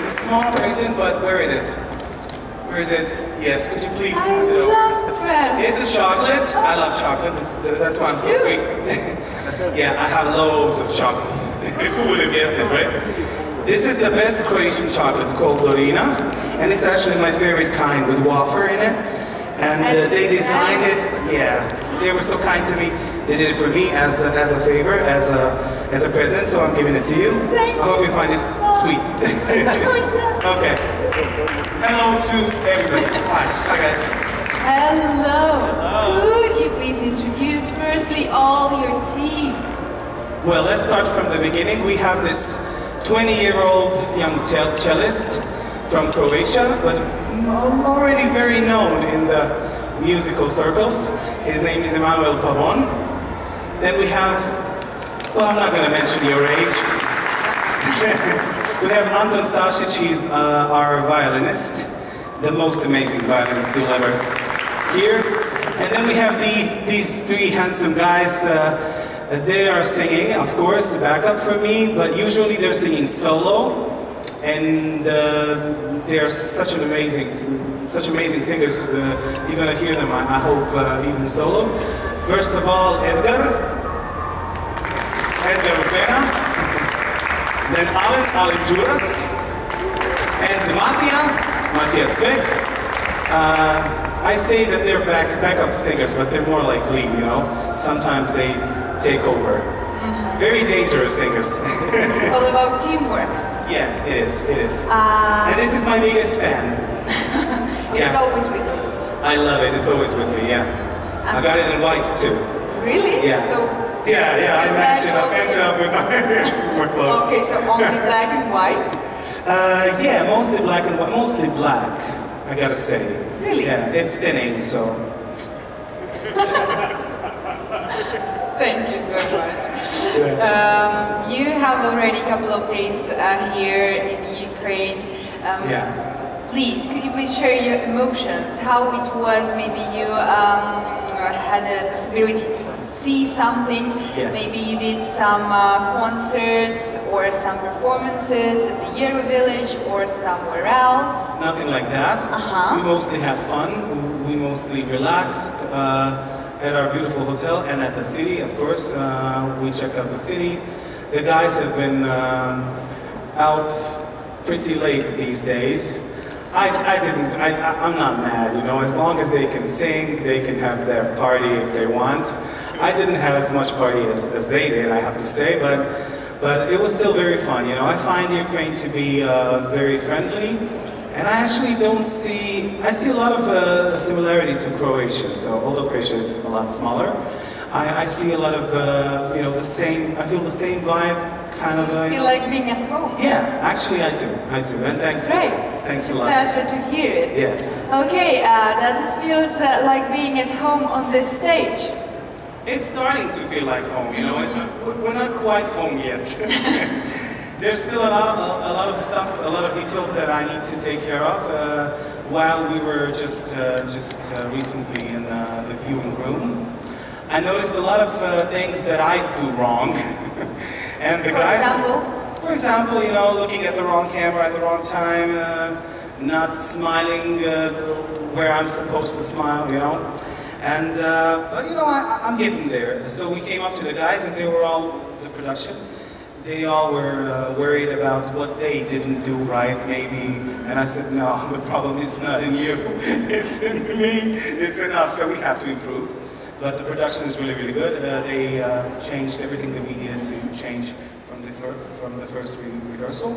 a small present, but where it is? Where is it? Yes, could you please? I love presents. It's a chocolate. I love chocolate. That's why I'm so sweet. Yeah, I have loads of chocolate. Who would have guessed it, right? This is the best Croatian chocolate called Dorina, and it's actually my favorite kind with wafer in it. And they designed it. Yeah, they were so kind to me. They did it for me as a favor, as a present. So I'm giving it to you. I hope you find it sweet. Okay. Hello to everybody. Hi guys. Hello. Could you please introduce firstly all your team? Well, let's start from the beginning. We have this 20-year-old young cellist from Croatia, but already very known in the musical circles. His name is Emanuel Pavon. Then we have, well, I'm not going to mention your age. We have Anton Stasic. He's our violinist, the most amazing violinist you'll ever hear. And then we have these three handsome guys. They are singing, of course, backup for me, but usually they're singing solo. And they're such amazing singers. You're gonna hear them, I hope, even solo. First of all, Edgar Upena, then Alen Juras, and Matija Cvek. I say that they're backup singers, but they're more like lead, you know. Sometimes they take over. Very dangerous singers. It's all about teamwork. Yeah, it is. And this is my biggest fan. It's always with you. I love it. It's always with me. Yeah. I got it in white too. Really? Yeah. So yeah. I matched it up with my clothes. Okay, so only black and white. Yeah, mostly black and white. Mostly black. I gotta say. Really? Yeah, it's thinning, so. Thank you so much. Yeah. You have already a couple of days here in Ukraine. Please, could you please share your emotions? How it was? Maybe you had a possibility to see something. Yeah. Maybe you did some concerts or some performances at the Eurovillage or somewhere else. Nothing like that. We mostly had fun. We mostly relaxed. At our beautiful hotel and at the city, of course. We checked out the city. The guys have been out pretty late these days. I'm not mad, you know, as long as they can sing, they can have their party if they want. I didn't have as much party as they did, I have to say, but it was still very fun, you know. I find Ukraine to be very friendly. And I actually I see a lot of similarity to Croatia. So although Croatia is a lot smaller, I see a lot of, you know, I feel the same vibe, kind of. You like being at home? Yeah, actually I do, and thanks for that. Thanks a lot. Pleasure to hear it. Yeah. Okay, does it feel like being at home on this stage? It's starting to feel like home, you know, we're not quite home yet. There's still a lot of stuff, a lot of details that I need to take care of. While we were just recently in the viewing room, I noticed a lot of things that I do wrong. And the guys, for example, you know, looking at the wrong camera at the wrong time, not smiling where I'm supposed to smile, you know. And but you know, I'm getting there. So we came up to the guys, and they were all the production. They all were worried about what they didn't do right, maybe, and I said, no, the problem is not in you, it's in me, it's in us, so we have to improve. But the production is really, really good. They changed everything that we needed to change from the first rehearsal.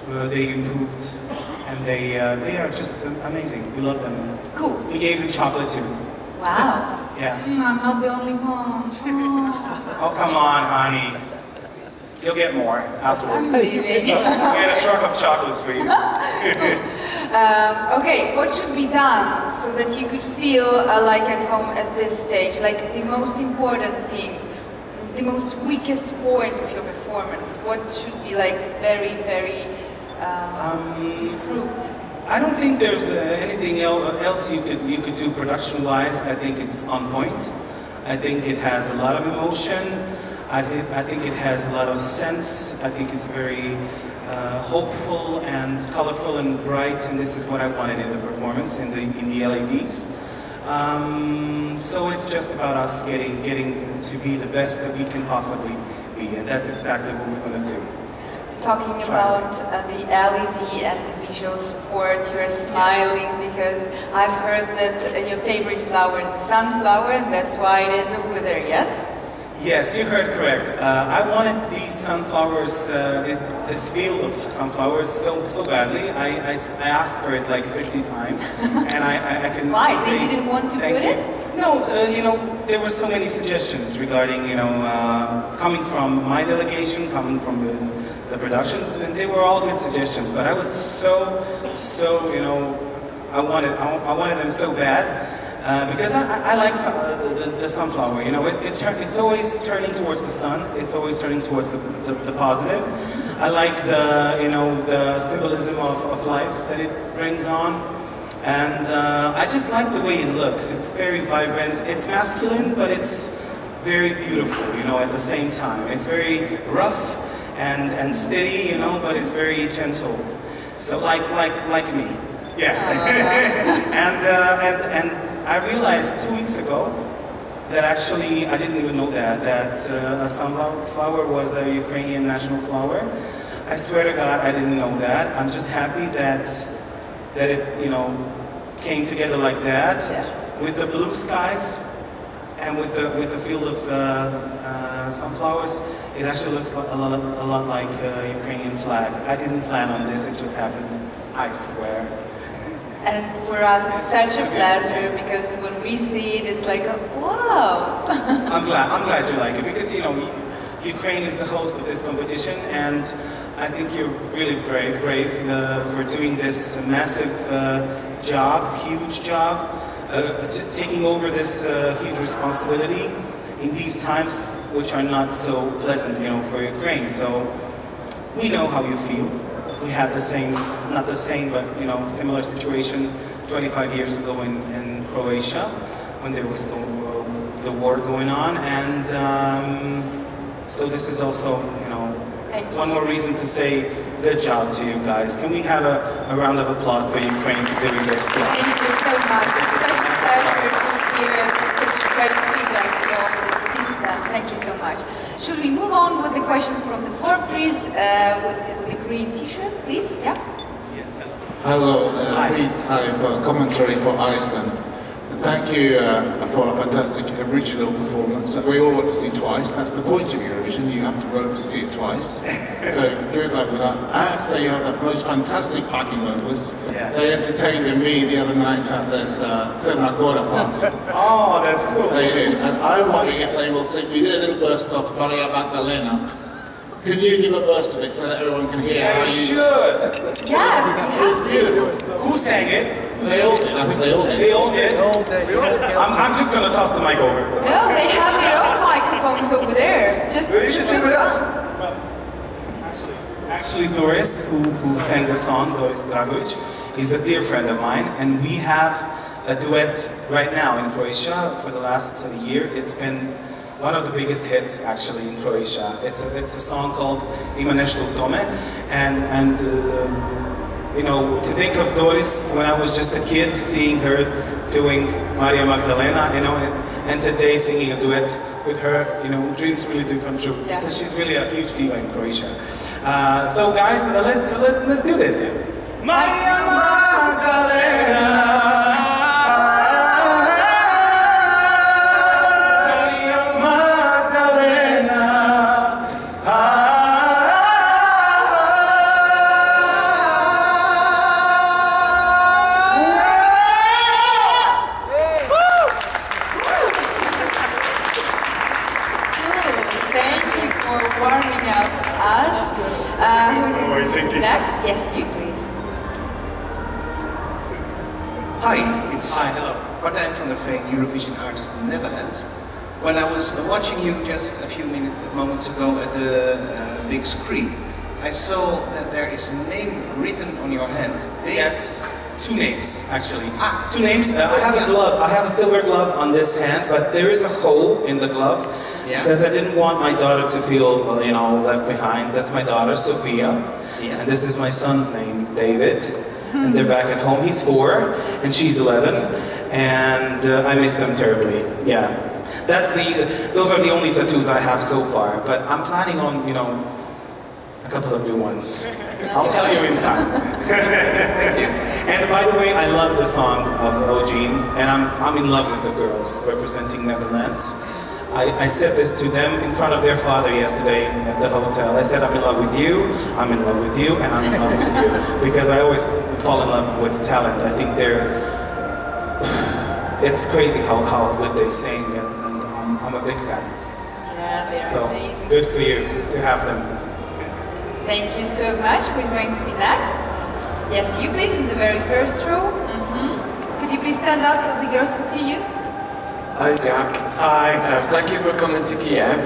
They improved, and they are just amazing. We love them. Cool. We gave them chocolate too. Wow. Yeah. I'm not the only one. Oh, come on, honey. You'll get more afterwards. We had a truck of chocolates for you. Okay, what should be done so that you could feel like at home at this stage? Like the most important thing, the most weakest point of your performance. What should be like very, very improved? I don't think there's anything else you could do production-wise. I think it's on point. I think it has a lot of emotion. I think it has a lot of sense. I think it's very hopeful and colorful and bright, and this is what I wanted in the performance, in the LEDs. So it's just about us getting to be the best that we can possibly be, and that's exactly what we're going to do. Talking about the LED and the visual support, you're smiling because I've heard that your favorite flower is the sunflower, and that's why it is over there, yes? Yes, you heard correct. I wanted these sunflowers, this field of sunflowers so badly. I asked for it like 50 times, and I can Why? say, They didn't want to put it? No, you know, there were so many suggestions regarding, you know, coming from my delegation, coming from the production, and they were all good suggestions. But I was so, you know, I wanted them so bad. Because I like the sunflower, you know, it's always turning towards the sun, it's always turning towards the positive. I like you know, the symbolism of life that it brings on, and I just like the way it looks. It's very vibrant, it's masculine, but it's very beautiful, you know, at the same time. It's very rough and steady, you know, but it's very gentle. So like me, yeah. and I realized 2 weeks ago that actually, I didn't even know that a sunflower was a Ukrainian national flower. I swear to God, I didn't know that. I'm just happy that it, you know, came together like that, with the blue skies and with the field of sunflowers. It actually looks a lot like a Ukrainian flag. I didn't plan on this, it just happened. I swear. And for us, it's such a pleasure because when we see it, it's like, wow! I'm glad you like it because, you know, Ukraine is the host of this competition, and I think you're really brave for doing this massive job, huge job, taking over this huge responsibility in these times which are not so pleasant, you know, for Ukraine. So we know how you feel. We had the same, not the same, but, you know, similar situation 25 years ago in Croatia when there was the war going on, and so this is also, you know, one more reason to say good job to you guys. Can we have a round of applause for Ukraine for doing this? Thank you so much. It's such a pleasure to hear such great feedback from the participants. Thank you so much. Should we move on with the questions from the floor, please? With the green T-shirt, please. Yeah. Yes. Hello. We have a commentary for Iceland. Thank you for a fantastic original performance that we all want to see twice. That's the point of Eurovision. You have to vote to see it twice. So good luck with that. I have to say you have the most fantastic backing vocalists. Yeah. They entertained me the other night at this Cernagora party. Oh, that's cool. They did. And I'm wondering if they will sing. We did a little burst of Maria Magdalena. Can you give a burst of it so that everyone can hear? Yeah, you should. Yes, It was beautiful. Who sang it? They all did. I think they all did. They all did? I'm just going to toss the mic over. No, they have their own microphones over there. Just You should sing with us. Actually, Doris, who sang the song, Doris Dragovic, is a dear friend of mine, and we have a duet right now in Croatia for the last year. It's been one of the biggest hits actually in Croatia. It's a song called Ima nešto u tome, and you know, to think of Doris when I was just a kid, seeing her doing Maria Magdalena, you know, and today singing a duet with her, you know, dreams really do come true. Yeah. Because she's really a huge diva in Croatia. So guys, let's do this. Maria Magdalena. Next, yes, you please. Hi, it's hello. Martijn van der Veen, Eurovision artist in the Netherlands. When I was watching you just a few moments ago at the big screen, I saw that there is a name written on your hand. Yes, two names actually. Two names. I have a glove. I have a silver glove on this hand, but there is a hole in the glove because I didn't want my daughter to feel, you know, left behind. That's my daughter, Sophia. Yeah. And this is my son's name, David. And they're back at home. He's 4 and she's 11. And I miss them terribly. Yeah. Those are the only tattoos I have so far. But I'm planning on, you know, a couple of new ones. I'll tell you in time. Thank you. And by the way, I love the song of Eugene, and I'm in love with the girls representing Netherlands. I said this to them in front of their father yesterday at the hotel. I said, I'm in love with you, I'm in love with you, and I'm in love with you. Because I always fall in love with talent. I think it's crazy how good they sing, and I'm a big fan. Yeah, they're amazing. Good for you to have them. Thank you so much. Who's going to be next? Yes, you please, in the very first row. Could you please stand up so the girls can see you? Hi, Jacques. Hi. Thank you for coming to Kiev.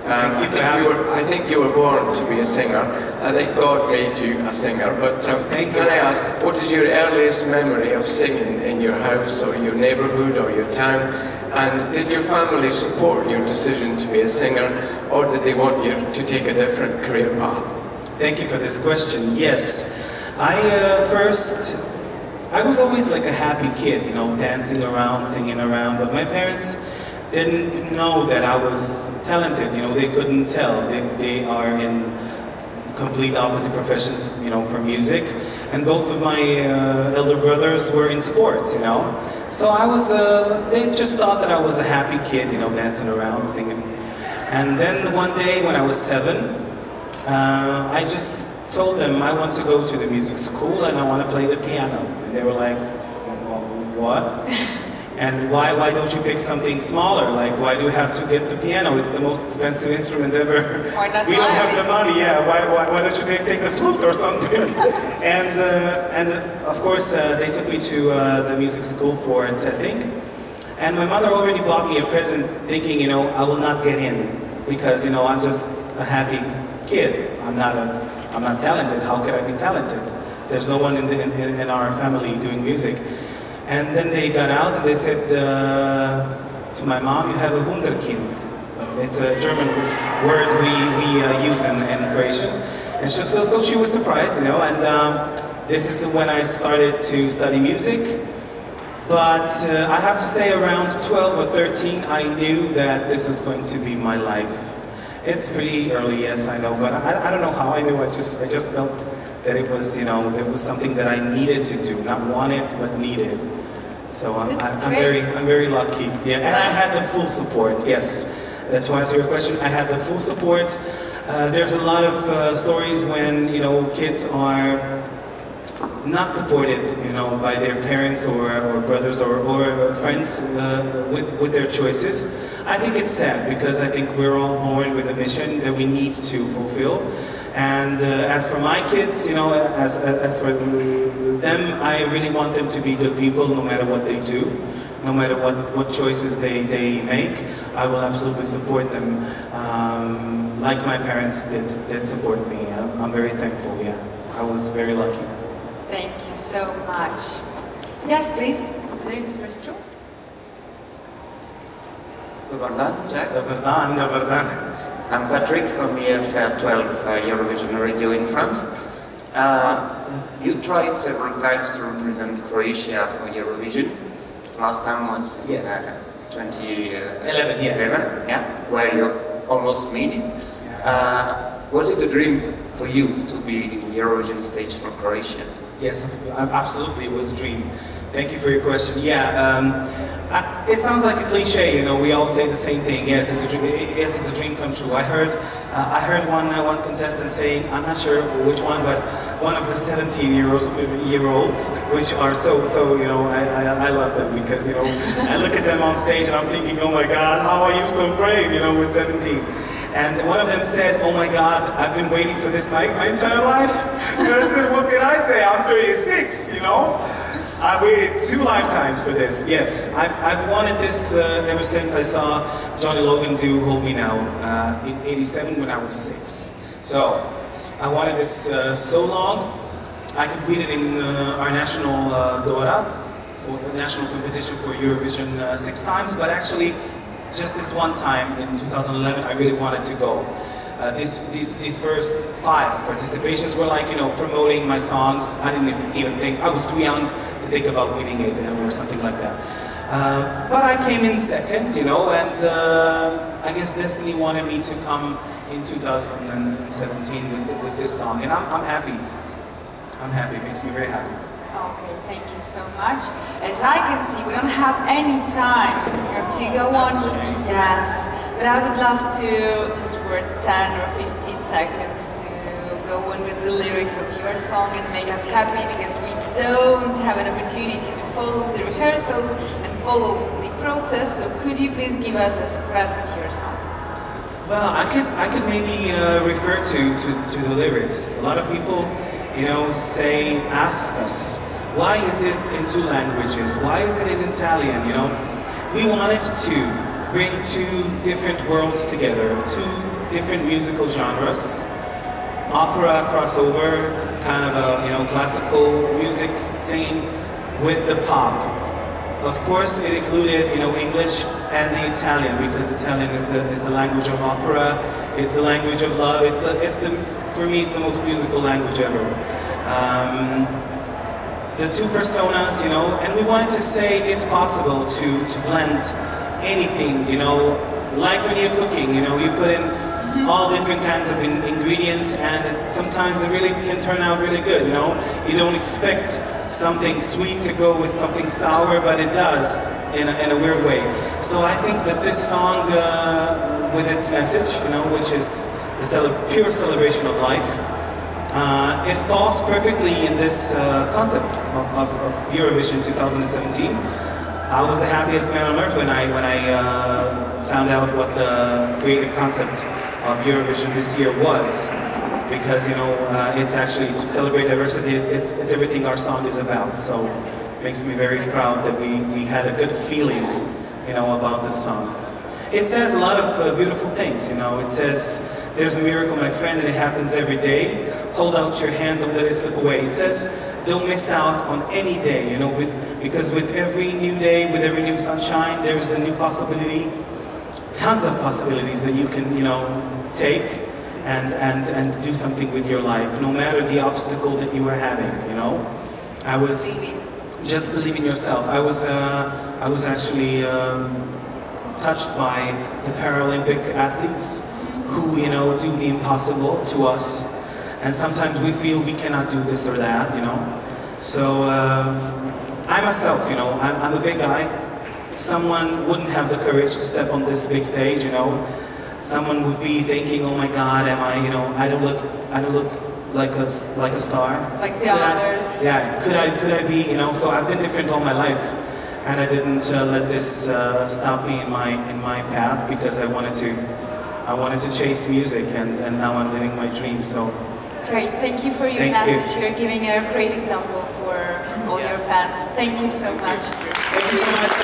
I think you were born to be a singer. I think God made you a singer. But can I ask, what is your earliest memory of singing in your house or your neighbourhood or your town? And did your family support your decision to be a singer, or did they want you to take a different career path? Thank you for this question. Yes. I was always like a happy kid, you know, dancing around, singing around, but my parents didn't know that I was talented, you know, they couldn't tell. They are in complete opposite professions, you know, for music, and both of my elder brothers were in sports, you know. So they just thought that I was a happy kid, you know, dancing around, singing. And then one day when I was 7, I just told them I want to go to the music school and I want to play the piano. And they were like, well, what? And why don't you pick something smaller? Like, why do you have to get the piano? It's the most expensive instrument ever. Why not? We don't have the money, yeah. Why don't you take the flute or something? and of course, they took me to the music school for testing. And my mother already bought me a present thinking, you know, I will not get in because, you know, I'm just a happy kid. I'm not talented. How could I be talented? There's no one in our family doing music. And then they got out and they said to my mom, you have a Wunderkind. It's a German word we use in Croatian. And so she was surprised, you know, and this is when I started to study music. But I have to say around 12 or 13, I knew that this was going to be my life. It's pretty early, yes, I know, but I don't know how I knew. I just felt that it was, you know, there was something that I needed to do, not wanted, but needed. So I'm very lucky. Yeah, and I had the full support. Yes, to answer your question, I had the full support. There's a lot of stories when, you know, kids are not supported, you know, by their parents or brothers or friends with their choices. I think it's sad because I think we're all born with a mission that we need to fulfill. And as for my kids, you know, as for them, I really want them to be good people no matter what they do, no matter what choices they make. I will absolutely support them like my parents did support me. I'm very thankful, yeah. I was very lucky. Thank you so much. Yes, please. There in the first row. Dobar dan, Jack. Dobar dan. I'm Patrick from EF12 Eurovision Radio in France. You tried several times to represent Croatia for Eurovision. Last time was in 2011, yeah, where you almost made it. Yeah. Was it a dream for you to be in Eurovision stage for Croatia? Yes, absolutely, it was a dream. Thank you for your question. Yeah, it sounds like a cliche, you know. We all say the same thing. Yes, it's a dream come true. I heard one contestant saying, I'm not sure which one, but one of the 17-year-olds, which are so you know, I love them because, you know, I look at them on stage and I'm thinking, oh my God, how are you so brave, you know, with 17. And one of them said, oh my God, I've been waiting for this night my entire life. And I said, what can I say? I'm 36, you know? I waited 2 lifetimes for this. Yes, I've wanted this ever since I saw Johnny Logan do Hold Me Now in '87 when I was 6. So I wanted this so long. I competed in our national Dora, for the national competition for Eurovision 6 times, but actually just this one time in 2011 I really wanted to go. these first 5 participations were like, you know, promoting my songs. I didn't even think, I was too young to think about winning it or something like that. But I came in second, you know, and I guess Destiny wanted me to come in 2017 with this song, and I'm happy. I'm happy, it makes me very happy. Okay, thank you so much. As I can see, we don't have any time to go on. Yes, but I would love to, just for 10 or 15 seconds, to go on with the lyrics of your song and make us happy, because we don't have an opportunity to follow the rehearsals and follow the process. So could you please give us as a present your song? Well, I could maybe refer to the lyrics. A lot of people, you know, ask us, why is it in 2 languages? Why is it in Italian? You know, we wanted to bring 2 different worlds together, 2 different musical genres, opera crossover, kind of a, you know, classical music scene with the pop. Of course, it included, you know, English and the Italian, because Italian is the language of opera. It's the language of love. For me, it's the most musical language ever. The 2 personas, you know, and we wanted to say it's possible to blend anything, you know, like when you're cooking, you know, you put in all different kinds of ingredients, and sometimes it really can turn out really good, you know. You don't expect something sweet to go with something sour, but it does in a weird way. So I think that this song, with its message, you know, which is the pure celebration of life, it falls perfectly in this concept of Eurovision 2017. I was the happiest man on earth when I found out what the creative concept of Eurovision this year was, because, you know, it's actually to celebrate diversity. It's everything our song is about. So it makes me very proud that we had a good feeling, you know, about this song. It says a lot of beautiful things, you know. It says, there's a miracle, my friend, and it happens every day. Hold out your hand, don't let it slip away. It says, don't miss out on any day, you know, because with every new day, with every new sunshine, there's a new possibility, tons of possibilities that you can, you know, take and do something with your life, no matter the obstacle that you are having, you know. Just believe in yourself. I was actually touched by the Paralympic athletes who, you know, do the impossible to us. And sometimes we feel we cannot do this or that, you know. So I myself, you know, I'm a big guy. Someone wouldn't have the courage to step on this big stage, you know. Someone would be thinking, oh my God, am I, you know, I don't look like a star. Like the others. Yeah, could I be, you know. So I've been different all my life, and I didn't let this stop me in my path, because I wanted to chase music, and now I'm living my dreams. So. Great, thank you for your message. You're giving a great example for all your fans. Thank you so much. Thank you so much.